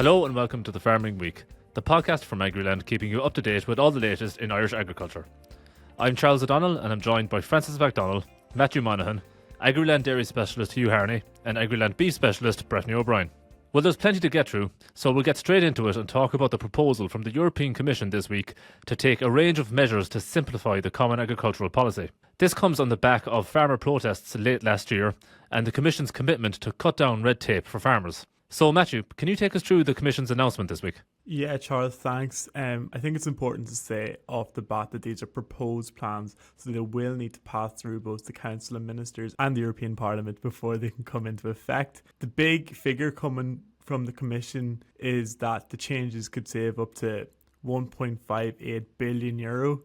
Hello and welcome to the Farming Week, the podcast from Agriland keeping you up to date with all the latest in Irish agriculture. I'm Charles O'Donnell and I'm joined by Francess McDonnell, Maitiú Monaghan, Agriland dairy specialist Hugh Harney and Agriland beef specialist Breifne O'Brien. Well, there's plenty to get through, so we'll get straight into it and talk about the proposal from the European Commission this week to take a range of measures to simplify the Common Agricultural Policy. This comes on the back of farmer protests late last year and the Commission's commitment to cut down red tape for farmers. So, Maitiú, can you take us through the Commission's announcement this week? Yeah, Charles, thanks. I think it's important to say off the bat that these are proposed plans, so they will need to pass through both the Council of Ministers and the European Parliament before they can come into effect. The big figure coming from the Commission is that the changes could save up to €1.58 billion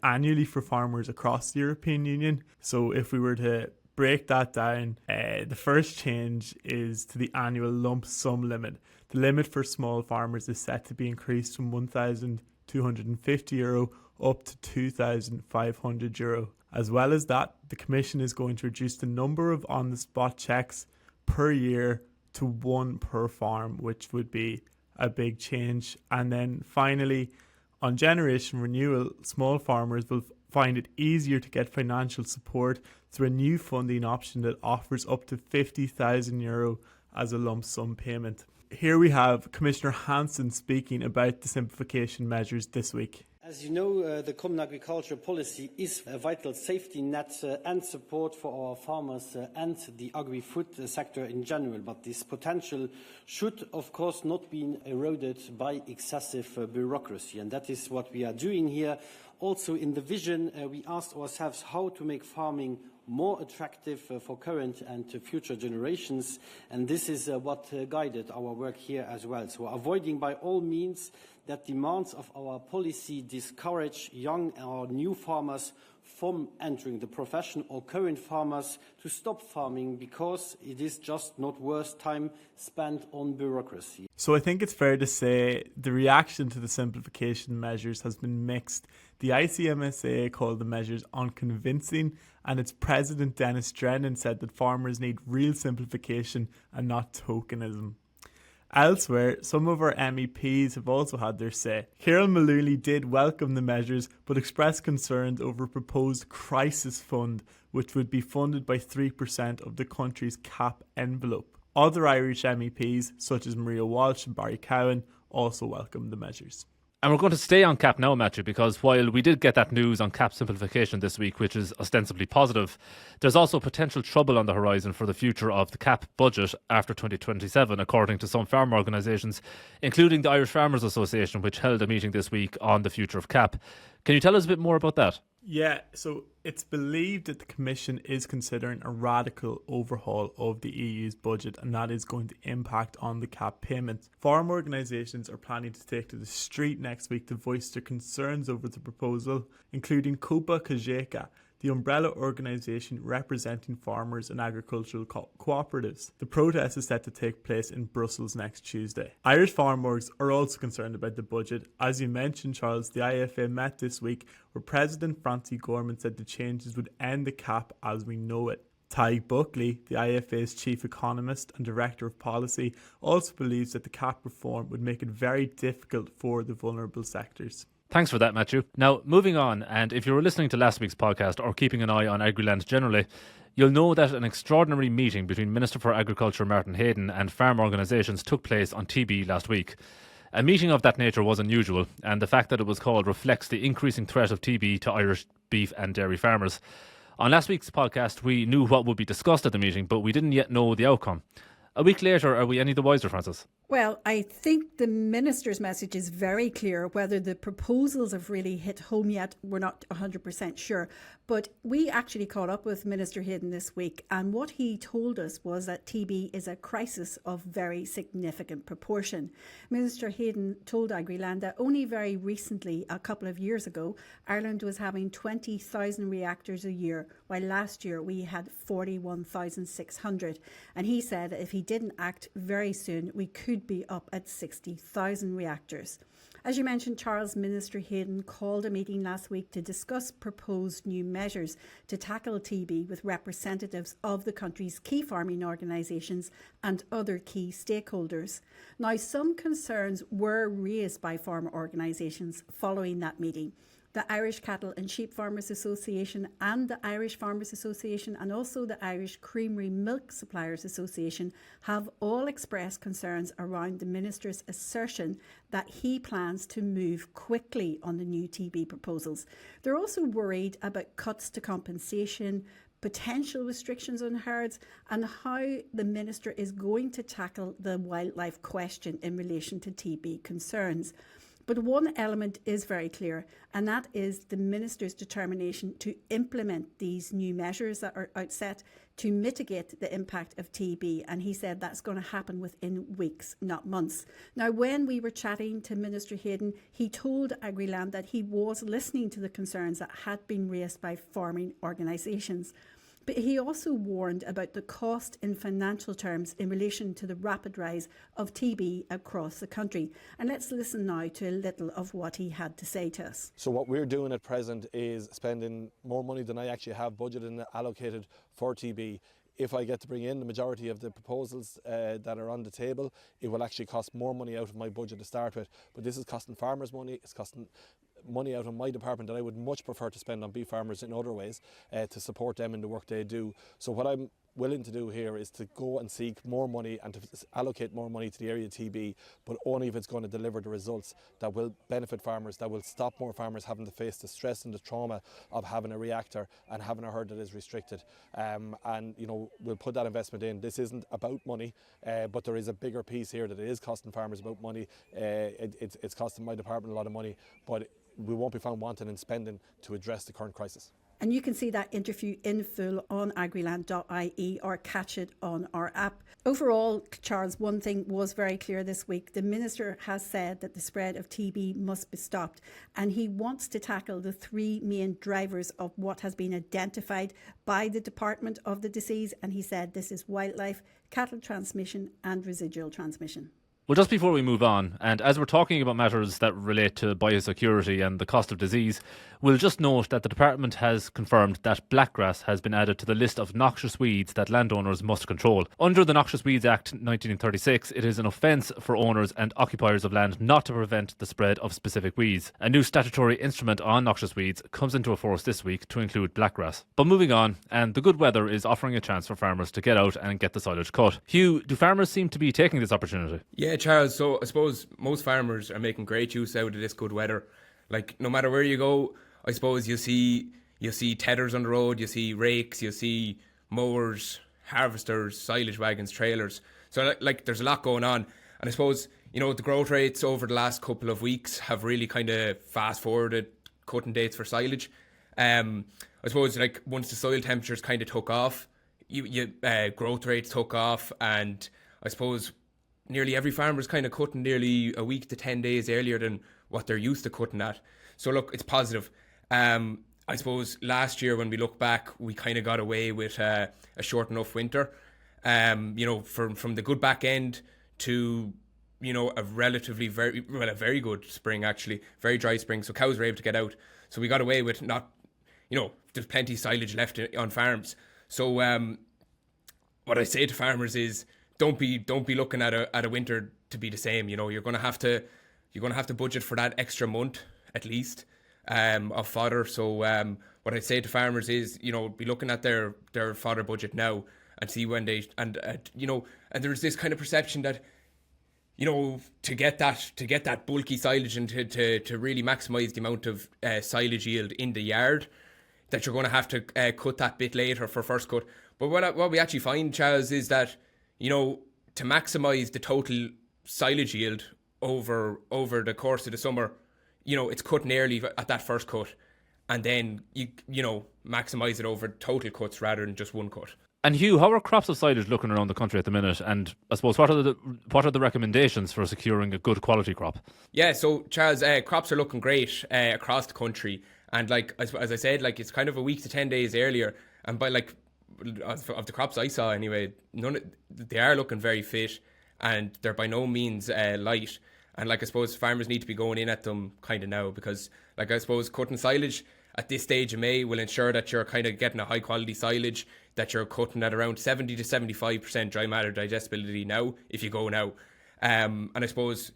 annually for farmers across the European Union. So if we were to break that down, the first change is to the annual lump sum limit. The limit for small farmers is set to be increased from €1,250 up to €2,500. As well as that, the Commission is going to reduce the number of on-the-spot checks per year to one per farm, which would be a big change. And then finally, on generation renewal, small farmers will find it easier to get financial support through a new funding option that offers up to €50,000 as a lump sum payment. Here we have Commissioner Hansen speaking about the simplification measures this week. As you know, the Common Agricultural Policy is a vital safety net and support for our farmers and the agri-food sector in general. But this potential should, of course, not be eroded by excessive bureaucracy. And that is what we are doing here. Also, in the vision, we asked ourselves how to make farming more attractive for current and future generations. And this is what guided our work here as well. So avoiding by all means that demands of our policy discourage young or new farmers from entering the profession or current farmers to stop farming because it is just not worth time spent on bureaucracy. So I think it's fair to say the reaction to the simplification measures has been mixed. The ICMSA called the measures unconvincing, and its president Dennis Drennan said that farmers need real simplification and not tokenism. Elsewhere, some of our MEPs have also had their say. Ciarán Mullooly did welcome the measures but expressed concerns over a proposed crisis fund which would be funded by 3% of the country's CAP envelope. Other Irish MEPs, such as Maria Walsh and Barry Cowan, also welcomed the measures. And we're going to stay on CAP now, Maitiú, because while we did get that news on CAP simplification this week, which is ostensibly positive, there's also potential trouble on the horizon for the future of the CAP budget after 2027, according to some farm organisations, including the Irish Farmers Association, which held a meeting this week on the future of CAP. Can you tell us a bit more about that? Yeah, so it's believed that the Commission is considering a radical overhaul of the EU's budget, and that is going to impact on the CAP payments. Farm organisations are planning to take to the street next week to voice their concerns over the proposal, including Copa Cogeca, the umbrella organisation representing farmers and agricultural cooperatives. The protest is set to take place in Brussels next Tuesday. Irish farm orgs are also concerned about the budget. As you mentioned, Charles, the IFA met this week where President Francis Gorman said the changes would end the CAP as we know it. Ty Buckley, the IFA's chief economist and director of policy, also believes that the CAP reform would make it very difficult for the vulnerable sectors. Thanks for that, Maitiú. Now, moving on, and if you were listening to last week's podcast or keeping an eye on Agriland generally, you'll know that an extraordinary meeting between Minister for Agriculture Martin Hayden and farm organisations took place on TB last week. A meeting of that nature was unusual, and the fact that it was called reflects the increasing threat of TB to Irish beef and dairy farmers. On last week's podcast, we knew what would be discussed at the meeting, but we didn't yet know the outcome. A week later, are we any the wiser, Francis? Well, I think the Minister's message is very clear. Whether the proposals have really hit home yet, we're not 100% sure. But we actually caught up with Minister Hayden this week, and what he told us was that TB is a crisis of very significant proportion. Minister Hayden told Agriland that only very recently, a couple of years ago, Ireland was having 20,000 reactors a year, while last year we had 41,600. And he said if he didn't act very soon, we could be up at 60,000 reactors. As you mentioned, Charles, Minister Hayden called a meeting last week to discuss proposed new measures to tackle TB with representatives of the country's key farming organisations and other key stakeholders. Now, some concerns were raised by farmer organisations following that meeting. The Irish Cattle and Sheep Farmers Association and the Irish Farmers Association and also the Irish Creamery Milk Suppliers Association have all expressed concerns around the Minister's assertion that he plans to move quickly on the new TB proposals. They're also worried about cuts to compensation, potential restrictions on herds, and how the Minister is going to tackle the wildlife question in relation to TB concerns. But one element is very clear, and that is the Minister's determination to implement these new measures that are outset to mitigate the impact of TB. And he said that's going to happen within weeks, not months. Now, when we were chatting to Minister Hayden, he told Agriland that he was listening to the concerns that had been raised by farming organisations. But he also warned about the cost in financial terms in relation to the rapid rise of TB across the country. And let's listen now to a little of what he had to say to us. So what we're doing at present is spending more money than I actually have budgeted and allocated for TB. If I get to bring in the majority of the proposals that are on the table, it will actually cost more money out of my budget to start with. But this is costing farmers money, it's costing money out of my department that I would much prefer to spend on beef farmers in other ways to support them in the work they do. So what I'm willing to do here is to go and seek more money and to allocate more money to the area of TB, but only if it's going to deliver the results that will benefit farmers, that will stop more farmers having to face the stress and the trauma of having a reactor and having a herd that is restricted. And you know, we'll put that investment in. This isn't about money, but there is a bigger piece here that it is costing farmers about money. It's costing my department a lot of money, but we won't be found wanting in spending to address the current crisis. And you can see that interview in full on Agriland.ie or catch it on our app. Overall, Charles, one thing was very clear this week. The Minister has said that the spread of TB must be stopped, and he wants to tackle the three main drivers of what has been identified by the Department of the disease. And he said this is wildlife, cattle transmission and residual transmission. Well, just before we move on, and as we're talking about matters that relate to biosecurity and the cost of disease, we'll just note that the department has confirmed that blackgrass has been added to the list of noxious weeds that landowners must control. Under the Noxious Weeds Act 1936, it is an offence for owners and occupiers of land not to prevent the spread of specific weeds. A new statutory instrument on noxious weeds comes into force this week to include blackgrass. But moving on, and the good weather is offering a chance for farmers to get out and get the silage cut. Hugh, do farmers seem to be taking this opportunity? Yeah, Charles, so I suppose most farmers are making great use out of this good weather. Like, no matter where you go, I suppose you see tethers on the road, you see rakes, you see mowers, harvesters, silage wagons, trailers. So like there's a lot going on. And I suppose, you know, the growth rates over the last couple of weeks have really kind of fast forwarded cutting dates for silage. I suppose like once the soil temperatures kind of took off, growth rates took off, and I suppose nearly every farmer is kind of cutting nearly a week to 10 days earlier than what they're used to cutting at. So look, it's positive. I suppose last year when we look back, we kind of got away with a short enough winter. You know, from the good back end to, you know, a relatively a very good spring actually, very dry spring. So cows were able to get out. So we got away with not, you know, there's plenty of silage left on farms. So what I say to farmers is, don't be looking at a winter to be the same. You know, you're gonna have to budget for that extra month at least of fodder. So what I say to farmers is, you know, be looking at their fodder budget now and see when they you know, and there's this kind of perception that, you know, to get that bulky silage and to really maximise the amount of silage yield in the yard, that you're going to have to cut that bit later for first cut. But what we actually find, Charles, is that, you know, to maximise the total silage yield over the course of the summer, you know, it's cutting early at that first cut, and then you know, maximise it over total cuts rather than just one cut. And Hugh, how are crops of silage looking around the country at the minute? And I suppose what are the recommendations for securing a good quality crop? Yeah, so Charles, crops are looking great across the country, and like as I said, like it's kind of a week to 10 days earlier, and by like of the crops I saw anyway, they are looking very fit, and they're by no means light. And like, I suppose farmers need to be going in at them kind of now, because like, I suppose cutting silage at this stage of May will ensure that you're kind of getting a high quality silage, that you're cutting at around 70 to 75% dry matter digestibility now, if you go now. And I suppose,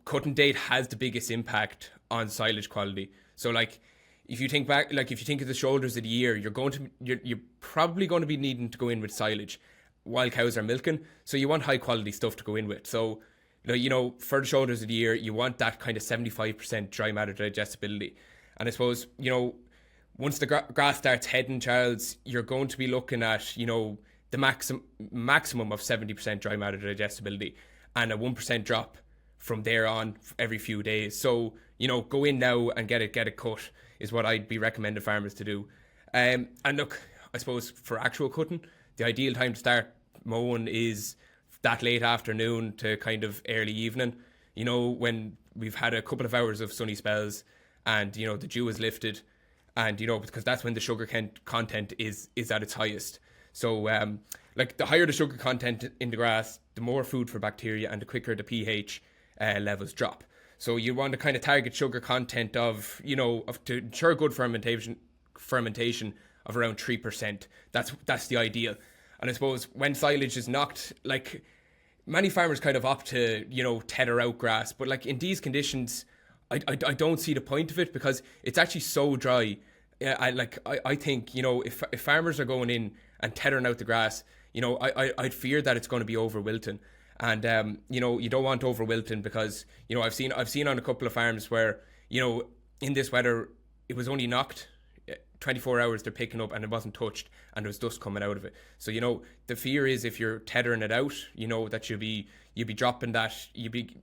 cutting date has the biggest impact on silage quality. So like, if you think back, like if you think of the shoulders of the year, you're probably going to be needing to go in with silage while cows are milking. So you want high quality stuff to go in with. So, for the shoulders of the year, you want that kind of 75% dry matter digestibility. And I suppose, once the grass starts heading, Charles, you're going to be looking at, the maximum of 70% dry matter digestibility and a 1% drop from there on every few days. So, go in now and get it cut is what I'd be recommending farmers to do. And look, I suppose for actual cutting, the ideal time to start mowing is that late afternoon to kind of early evening, when we've had a couple of hours of sunny spells and, the dew is lifted, and, because that's when the sugar content is at its highest. So, like, the higher the sugar content in the grass, the more food for bacteria and the quicker the pH levels drop. So you want to kind of target sugar content of to ensure good fermentation of around 3%. That's the ideal. And I suppose when silage is knocked, like, many farmers kind of opt to, tether out grass. But like, in these conditions, I don't see the point of it, because it's actually so dry. I think, if farmers are going in and tethering out the grass, I'd fear that it's going to be over wilting. And, you don't want over wilting, because, I've seen on a couple of farms where, in this weather, it was only knocked 24 hours they're picking up and it wasn't touched and there was dust coming out of it. So, the fear is if you're tethering it out, that you'll be dropping that, you'll be,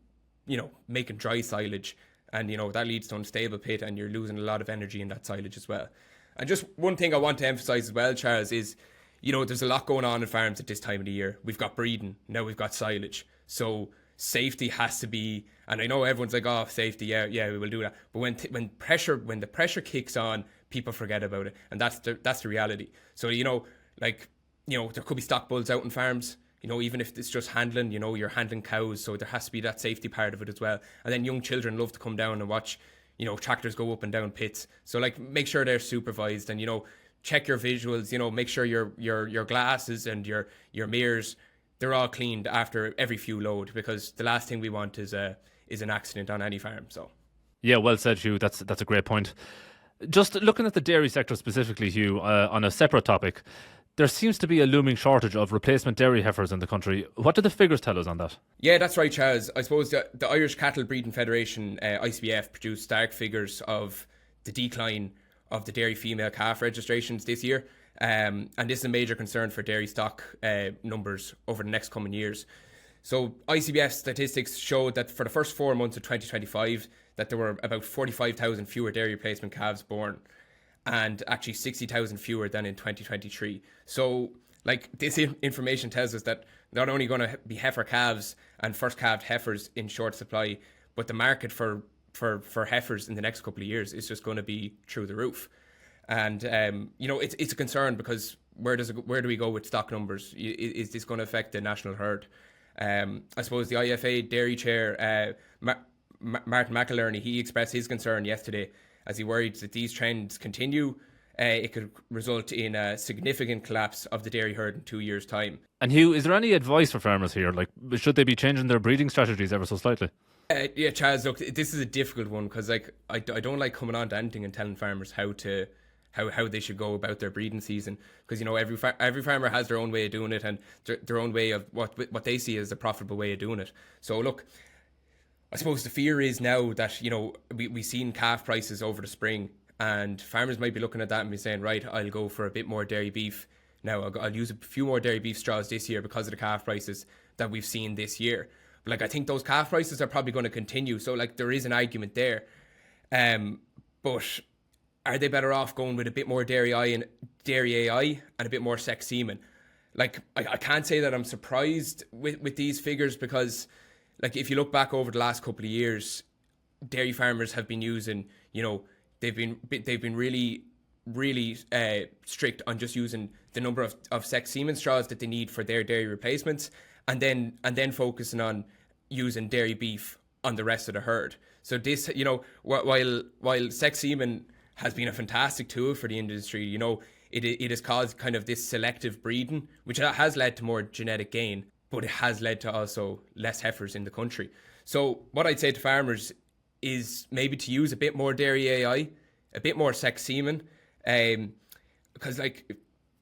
making dry silage, and, that leads to unstable pit and you're losing a lot of energy in that silage as well. And just one thing I want to emphasize as well, Charles, is, there's a lot going on in farms at this time of the year. We've got breeding, now we've got silage. So safety has to be, and I know everyone's like, oh, safety, yeah, we will do that. But when the pressure kicks on, people forget about it, and that's the reality. So there could be stock bulls out in farms. Even if it's just handling, you're handling cows, so there has to be that safety part of it as well. And then young children love to come down and watch, tractors go up and down pits. So like, make sure they're supervised, and check your visuals. Make sure your glasses and your mirrors, they're all cleaned after every few load, because the last thing we want is an accident on any farm. So yeah, well said, Hugh. That's a great point. Just looking at the dairy sector specifically, Hugh, on a separate topic, there seems to be a looming shortage of replacement dairy heifers in the country. What do the figures tell us on that? Yeah, that's right, Charles. I suppose the Irish Cattle Breeding Federation, ICBF, produced stark figures of the decline of the dairy female calf registrations this year. And this is a major concern for dairy stock numbers over the next coming years. So ICBF statistics showed that for the first 4 months of 2025, that there were about 45,000 fewer dairy replacement calves born, and actually 60,000 fewer than in 2023. So, like, this information tells us that not only going to be heifer calves and first calved heifers in short supply, but the market for heifers in the next couple of years is just going to be through the roof. And it's a concern, because where do we go with stock numbers? Is this going to affect the national herd? I suppose the IFA dairy chair, Martin McIlerney, he expressed his concern yesterday, as he worried that these trends continue, it could result in a significant collapse of the dairy herd in 2 years' time. And Hugh, is there any advice for farmers here? Like, should they be changing their breeding strategies ever so slightly? Yeah, Charles, look, this is a difficult one, because like, I don't like coming on to anything and telling farmers how they should go about their breeding season, because every farmer has their own way of doing it, and their own way of what they see as a profitable way of doing it. So look, I suppose the fear is now that we've seen calf prices over the spring, and farmers might be looking at that and be saying, right, I'll go for a bit more dairy beef now. I'll use a few more dairy beef straws this year because of the calf prices that we've seen this year. But like, I think those calf prices are probably going to continue. So like, there is an argument there. But are they better off going with a bit more dairy AI and a bit more sex semen? Like, I can't say that I'm surprised with these figures, because like, if you look back over the last couple of years, dairy farmers have been using, they've been really strict on just using the number of sex semen straws that they need for their dairy replacements, and then focusing on using dairy beef on the rest of the herd. So this, while sex semen has been a fantastic tool for the industry, it has caused kind of this selective breeding, which has led to more genetic gain, but it has led to also less heifers in the country. So what I'd say to farmers is maybe to use a bit more dairy AI, a bit more sex semen, because if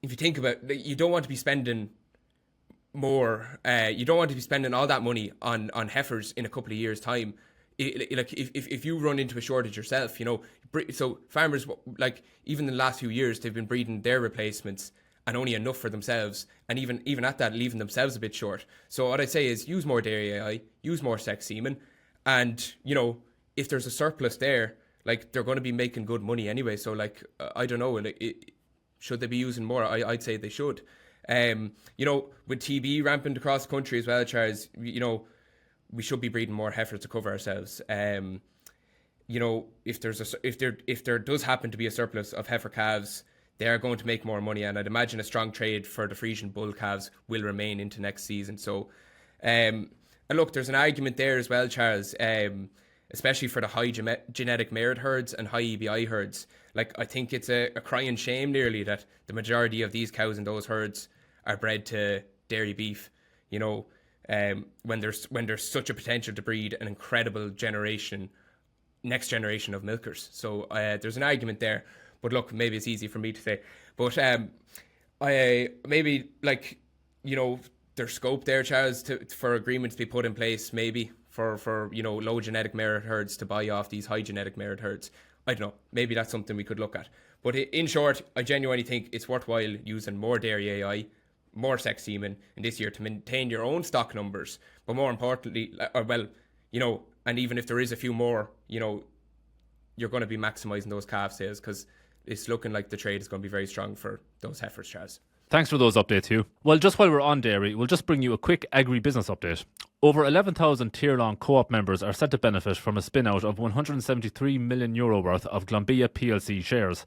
you think about it, you don't want to be spending more, you don't want to be spending all that money on heifers in a couple of years' time. If you run into a shortage yourself, so farmers, even in the last few years, they've been breeding their replacements and only enough for themselves, and even at that, leaving themselves a bit short. So what I'd say is use more dairy AI, use more sex semen, and if there's a surplus there, they're going to be making good money anyway. So I don't know, should they be using more? I'd say they should. With TB rampant across the country as well, Charles, we should be breeding more heifers to cover ourselves. If there does happen to be a surplus of heifer calves, they are going to make more money, and I'd imagine a strong trade for the Frisian bull calves will remain into next season. So, and look, there's an argument there as well, Charles, especially for the high genetic merit herds and high EBI herds. I think it's a crying shame nearly that the majority of these cows in those herds are bred to dairy beef. When there's such a potential to breed an incredible next generation of milkers. So there's an argument there, but look, maybe it's easy for me to say, but there's scope there, Charles, for agreements to be put in place, maybe for low genetic merit herds to buy off these high genetic merit herds. I don't know, maybe that's something we could look at. But in short, I genuinely think it's worthwhile using more dairy AI, more sex semen in this year to maintain your own stock numbers, but more importantly, and even if there is a few more, you're going to be maximising those calf sales, because it's looking like the trade is going to be very strong for those heifers, Charles. Thanks for those updates, Hugh. Well, just while we're on dairy, we'll just bring you a quick agri-business update. Over 11,000 tier-long co-op members are set to benefit from a spin-out of €173 million worth of Glanbia plc shares.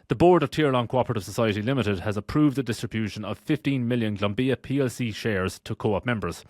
The board of Tier-Long Cooperative Society Limited has approved the distribution of 15 million Glanbia plc shares to co-op members.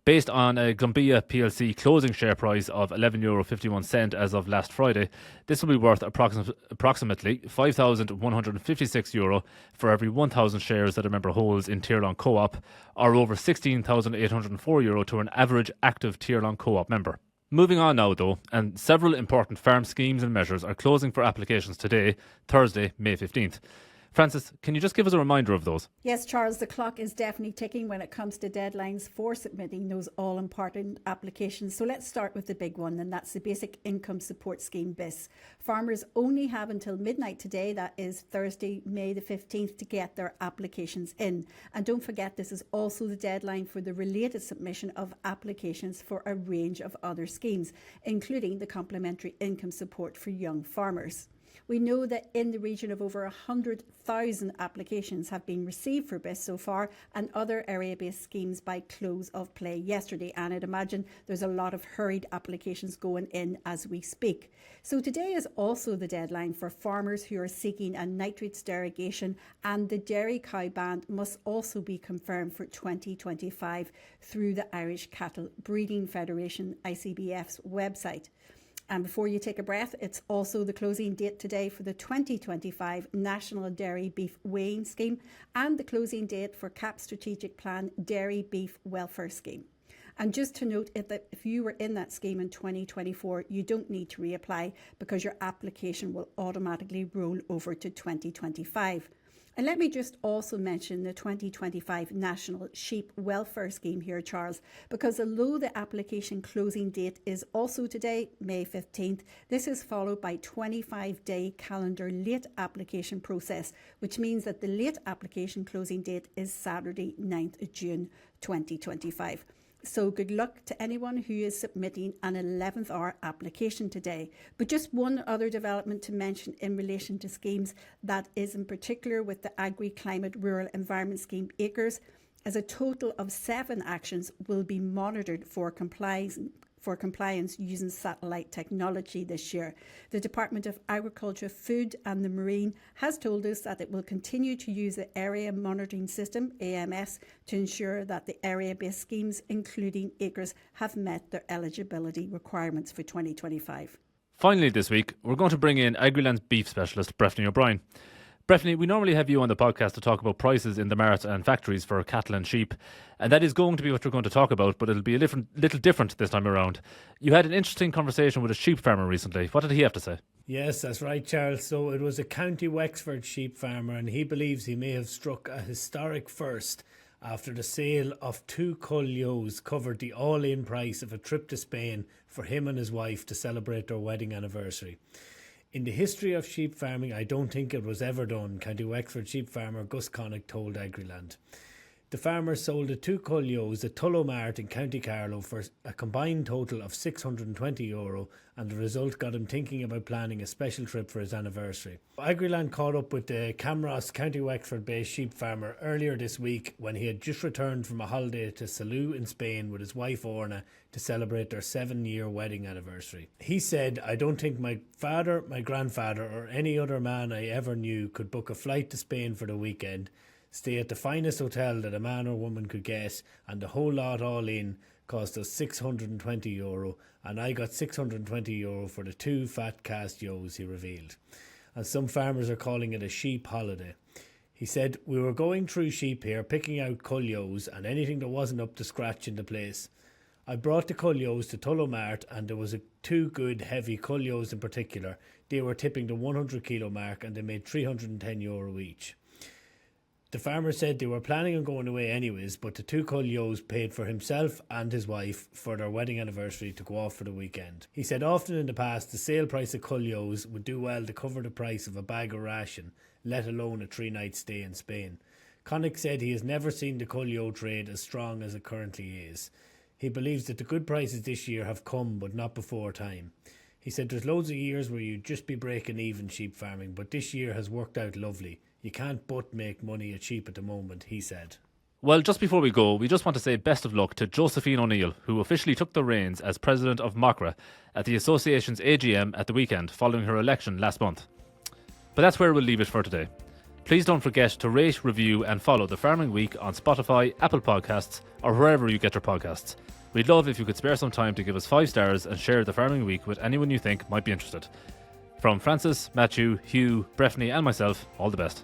Based on a Glanbia plc closing share price of €11.51 as of last Friday, this will be worth approximately €5,156 for every 1,000 shares that a member holds in Tier-Long Co-op, or over €16,804 to an average active Tier-Long Co-op member. Moving on now though, and several important farm schemes and measures are closing for applications today, Thursday, May 15th. Frances, can you just give us a reminder of those? Yes, Charles, the clock is definitely ticking when it comes to deadlines for submitting those all-important applications. So let's start with the big one, and that's the Basic Income Support Scheme, BIS. Farmers only have until midnight today, that is Thursday, May the 15th, to get their applications in. And don't forget, this is also the deadline for the related submission of applications for a range of other schemes, including the complementary income support for young farmers. We know that in the region of over 100,000 applications have been received for BIS so far, and other area-based schemes by close of play yesterday. And I'd imagine there's a lot of hurried applications going in as we speak. So today is also the deadline for farmers who are seeking a nitrates derogation, and the dairy cow ban must also be confirmed for 2025 through the Irish Cattle Breeding Federation, ICBF's website. And before you take a breath, it's also the closing date today for the 2025 National Dairy Beef Weighing Scheme and the closing date for CAP Strategic Plan Dairy Beef Welfare Scheme. And just to note, if you were in that scheme in 2024, you don't need to reapply because your application will automatically roll over to 2025. And let me just also mention the 2025 National Sheep Welfare Scheme here, Charles, because although the application closing date is also today, May 15th, this is followed by 25-day calendar late application process, which means that the late application closing date is Saturday, 9th June 2025. So good luck to anyone who is submitting an 11th hour application today. But just one other development to mention in relation to schemes, that is in particular with the Agri Climate Rural Environment Scheme Acres, as a total of 7 actions will be monitored for compliance for compliance using satellite technology this year. The Department of Agriculture, Food and the Marine has told us that it will continue to use the Area Monitoring System, AMS, to ensure that the area-based schemes, including acres, have met their eligibility requirements for 2025. Finally this week, we're going to bring in Agriland's beef specialist, Breifne O'Brien. Breifne, we normally have you on the podcast to talk about prices in the mart and factories for cattle and sheep, and that is going to be what we're going to talk about, but it'll be a little different this time around. You had an interesting conversation with a sheep farmer recently. What did he have to say? Yes, that's right, Charles. So it was a County Wexford sheep farmer, and he believes he may have struck a historic first after the sale of 2 cull ewes covered the all-in price of a trip to Spain for him and his wife to celebrate their wedding anniversary. In the history of sheep farming, I don't think it was ever done, County Wexford sheep farmer Gus Connick told Agriland. The farmer sold the 2 cull ewes at Tullow Mart in County Carlow for a combined total of €620, and the result got him thinking about planning a special trip for his anniversary. Agriland caught up with the Camross County Wexford based sheep farmer earlier this week when he had just returned from a holiday to Salou in Spain with his wife Orna to celebrate their 7-year wedding anniversary. He said, "I don't think my father, my grandfather or any other man I ever knew could book a flight to Spain for the weekend, stay at the finest hotel that a man or woman could get, and the whole lot all in cost us €620, and I got €620 for the 2 fat cast ewes," he revealed. And some farmers are calling it a sheep holiday. He said, "We were going through sheep here, picking out cull ewes and anything that wasn't up to scratch in the place. I brought the cull ewes to Tullow Mart, and there was 2 good heavy cull ewes in particular. They were tipping the 100 kilo mark, and they made €310 each." The farmer said they were planning on going away anyways, but the 2 cull ewes paid for himself and his wife for their wedding anniversary to go off for the weekend. He said often in the past the sale price of cull ewes would do well to cover the price of a bag of ration, let alone a 3-night stay in Spain. Connick said he has never seen the cull ewe trade as strong as it currently is. He believes that the good prices this year have come, but not before time. He said there's loads of years where you'd just be breaking even sheep farming, but this year has worked out lovely. You can't but make money at sheep at the moment, he said. Well, just before we go, we just want to say best of luck to Josephine O'Neill, who officially took the reins as president of MACRA at the association's AGM at the weekend following her election last month. But that's where we'll leave it for today. Please don't forget to rate, review and follow The Farming Week on Spotify, Apple Podcasts or wherever you get your podcasts. We'd love if you could spare some time to give us 5 stars and share The Farming Week with anyone you think might be interested. From Francis, Maitiú, Hugh, Breifne and myself, all the best.